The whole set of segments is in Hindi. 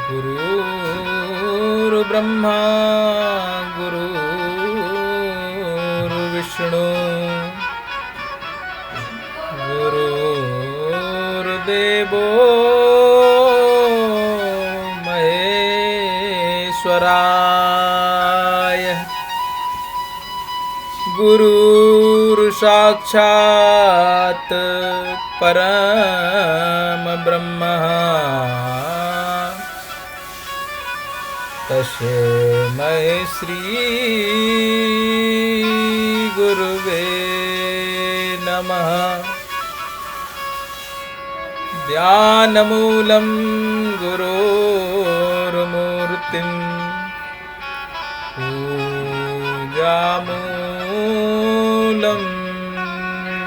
गुरुर्ब्रह्मा गुरुर्विष्णु गुरुर्देवो महेश्वराय गुरुर्साक्षात् परम ब्रह्म तस्मै श्री गुरुवे नमः। ध्यानमूलं गुरोर्मूर्तिं पूजामूलं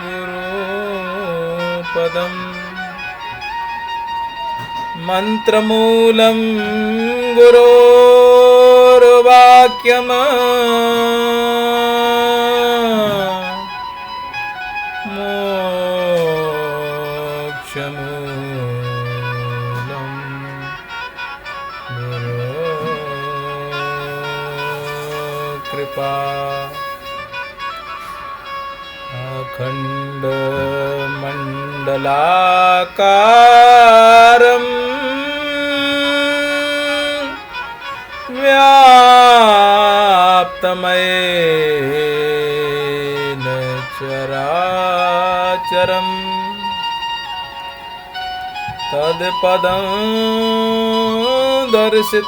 गुरुपदम् मंत्रमूलं गुरोर्वाक्यम् मोक्षमूलं गुरुकृपा। अखण्डमण्डलाकारम् व्याप्तमयेन चराचरम् तत्पदं दर्शितमयेन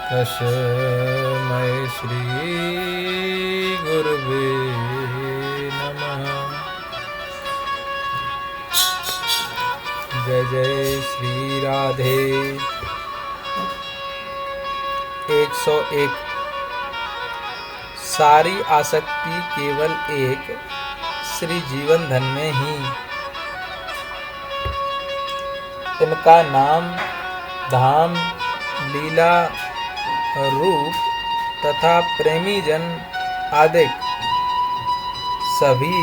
तस्मै श्री गुरुवे नमः। जय जय श्री राधे। 101 सारी आसक्ति केवल एक श्री जीवन धन में ही। इनका नाम धाम लीला रूप तथा प्रेमी जन आदि सभी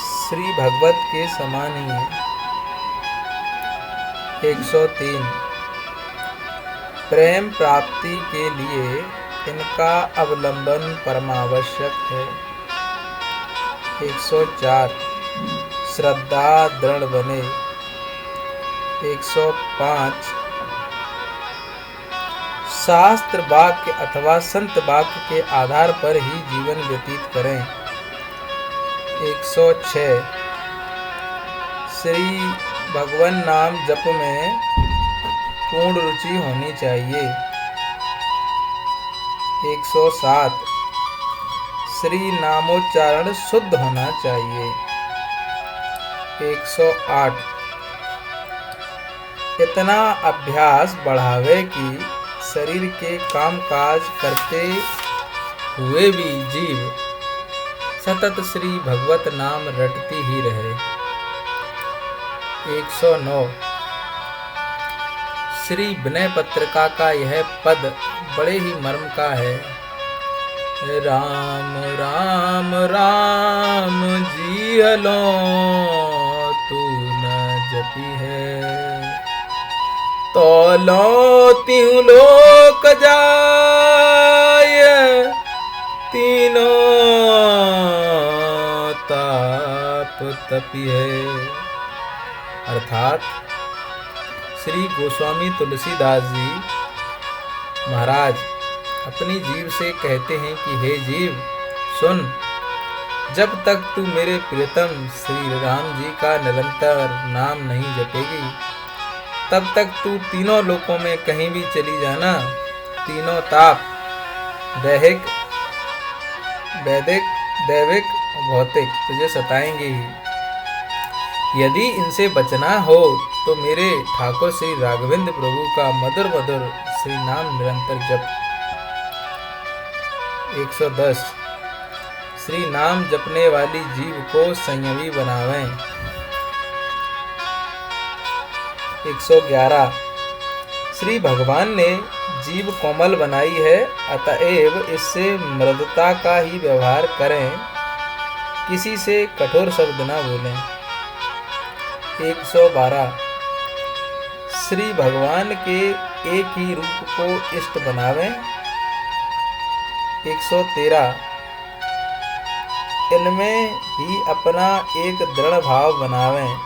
श्री भगवत के समान ही है। 103 प्रेम प्राप्ति के लिए इनका अवलंबन परमावश्यक है। 104 श्रद्धा दृढ़ बने। 105 शास्त्र वाक्य अथवा संत वाक्य के आधार पर ही जीवन व्यतीत करें। 106 श्री भगवान नाम जप में पूर्ण रुचि होनी चाहिए। 107 श्री नामोच्चारण शुद्ध होना चाहिए। 108 इतना अभ्यास बढ़ावे कि शरीर के कामकाज करते हुए भी जीव सतत श्री भगवत नाम रटती ही रहे। 109 श्री विनय पत्रिका का यह पद बड़े ही मर्म का है। राम राम राम जियलो तू न जपी है तो लो त्यों लोक जाय तीनों ताप तपी है। अर्थात श्री गोस्वामी तुलसीदास जी महाराज अपनी जीव से कहते हैं कि हे जीव सुन, जब तक तू मेरे प्रियतम श्री राम जी का निरंतर नाम नहीं जपेगी तब तक तू तीनों लोकों में कहीं भी चली जाना, तीनों ताप दैहिक वैदिक दैविक भौतिक तुझे सताएंगे ही। यदि इनसे बचना हो तो मेरे ठाकुर श्री राघवेंद्र प्रभु का मधुर मधुर श्री नाम निरंतर जप। 110 श्री नाम जपने वाली जीव को संयमी बनावें। 111 श्री भगवान ने जीव कोमल बनाई है, अतएव इससे मृदुता का ही व्यवहार करें, किसी से कठोर शब्द न बोलें। 112 श्री भगवान के एक ही रूप को इष्ट बनावें। 113 इनमें ही अपना एक दृढ़ भाव बनावें।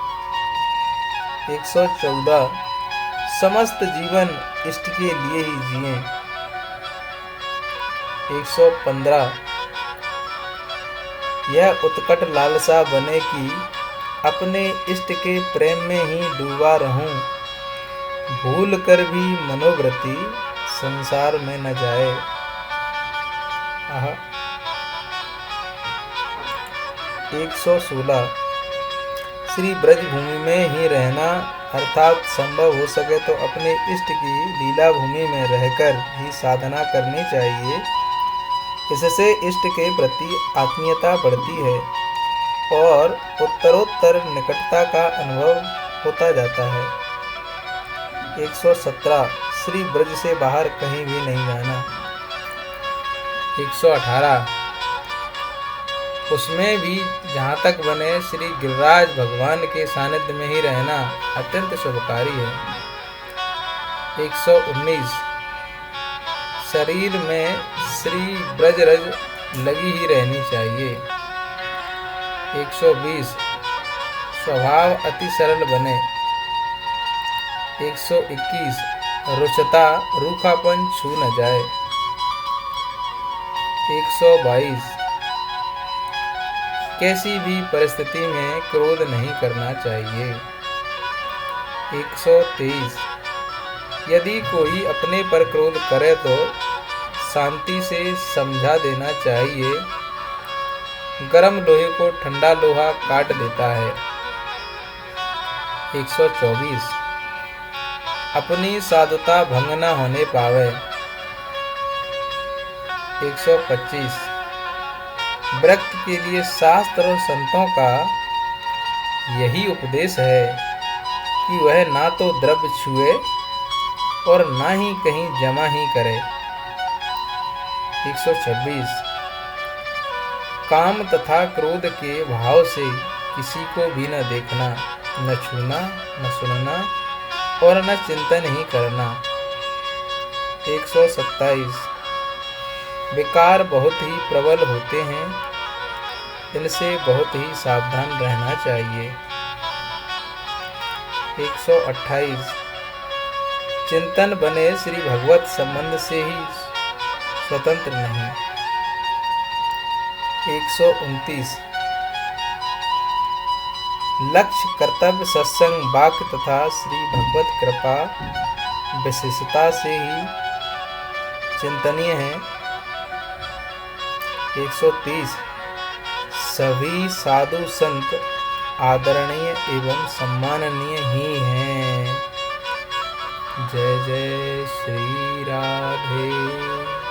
114 समस्त जीवन इष्ट के लिए ही जिएं। 115 यह उत्कट लालसा बने कि अपने इष्ट के प्रेम में ही डूबा रहूं, भूल कर भी मनोवृत्ति संसार में न जाए। 116 श्री ब्रज भूमि में ही रहना, अर्थात संभव हो सके तो अपने इष्ट की लीला भूमि में रहकर ही साधना करनी चाहिए। इससे इष्ट के प्रति आत्मीयता बढ़ती है और उत्तरोत्तर निकटता का अनुभव होता जाता है। 117 श्री ब्रज से बाहर कहीं भी नहीं जाना। 118 उसमें भी जहाँ तक बने श्री गिरिराज भगवान के सानिध्य में ही रहना अत्यंत शुभकारी है। 119 शरीर में श्री ब्रजरज लगी ही रहनी चाहिए। 120 स्वभाव अति सरल बने। 121 रुचता रूखापन छू न जाए। 122 कैसी भी परिस्थिति में क्रोध नहीं करना चाहिए। 123 यदि कोई अपने पर क्रोध करे तो शांति से समझा देना चाहिए, गरम लोहे को ठंडा लोहा काट देता है। 124 अपनी साधुता भंग न होने पावे। 125 विरक्त के लिए शास्त्र और संतों का यही उपदेश है कि वह ना तो द्रव्य छुए और ना ही कहीं जमा ही करे। 126 काम तथा क्रोध के भाव से किसी को भी न देखना, न छूना, न सुनना और न चिंतन ही करना। 127 विकार बहुत ही प्रबल होते हैं, इनसे बहुत ही सावधान रहना चाहिए। 128 चिंतन बने श्री भगवत संबंध से ही स्वतंत्र नहीं। 129 लक्ष्य कर्तव्य सत्संग वाक्य तथा श्री भगवत कृपा विशेषता से ही चिंतनीय है। 130 सभी साधु संत आदरणीय एवं सम्माननीय ही हैं। जय जय श्री राधे।